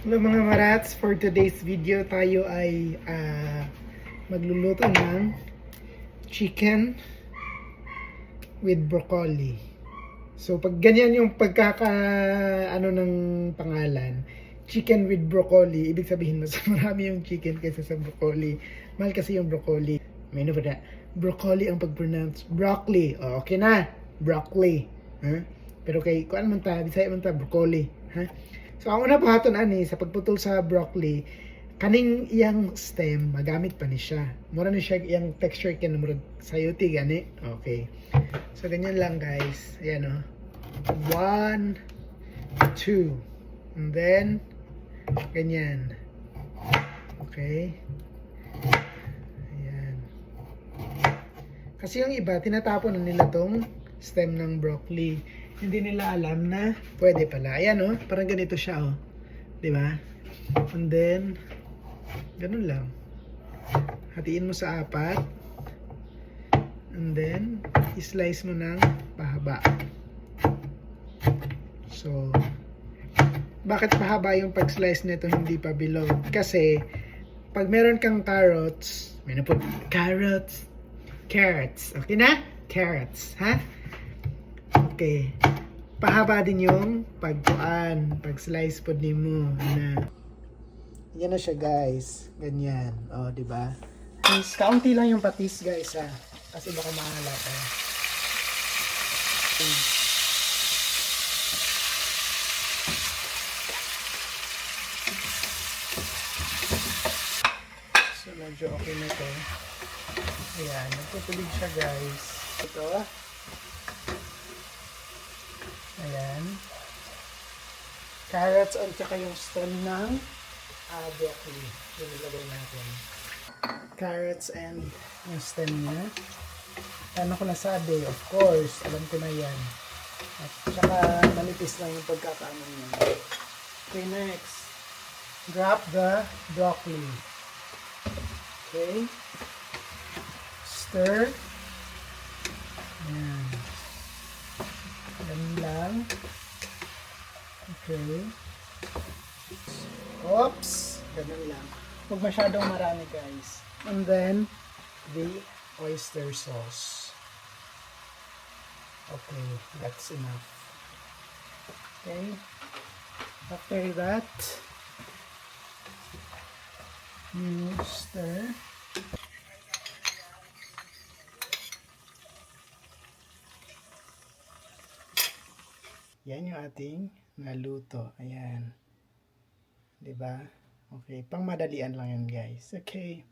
Hello mga marats, for today's video tayo ay magluluto ng chicken with broccoli. So pag ganyan yung ng pangalan, chicken with broccoli, ibig sabihin mas marami yung chicken kaysa sa broccoli. Mahal kasi yung broccoli. May no ba? Broccoli ang pag-pronounce. Broccoli. Oh, okay na. Broccoli. Huh? Pero kay kuan man ta, Bisaya man ta broccoli, ha? So ang una pahaton ani sa pagputol sa broccoli, kaning iyang stem magamit pa ni siya. Mura ni siya iyang texture kin murag sayuti gani. Okay. So ganyan lang guys. Ayan oh. 1 2 and then ganyan. Okay. Ayan. Kasi yung iba tinatapon na nila tong stem ng broccoli. Hindi nila alam na pwede pala. Ayan oh, parang ganito siya oh. 'Di ba? And then ganun lang. Hatiin mo sa apat. And then i-slice mo ng pahaba. So bakit pahaba yung pag-slice nito hindi pa bilog? Kasi pag meron kang carrots, may naput carrots. Okay na? Carrots, ha? Okay. Pahaba din yung pag-slice po din mo na. Yan na siya guys. Ganyan. Oh, di ba? Kaunti lang yung patis guys ha. Kasi baka mahala pa. So medyo okay na to. Ayan. Nagtutulig siya guys. Ito. Ayan. Carrots at saka yung stem ng broccoli. Yung nilagay natin. Carrots and yung stem niya. Ano ko nasabi? Of course. Alam ko na yan. At saka manipis lang yung pagkakaano niya. Okay, next. Drop the broccoli. Okay. Stir. Ayan. Ganun lang. Okay. Oops. Ganun lang. Huwag masyadong marami guys. And then, the oyster sauce. Okay. That's enough. Okay. After that, you stir. Yan yung ating naluto. Ayan. 'Di ba? Okay, pang madalian lang yan, guys. Okay.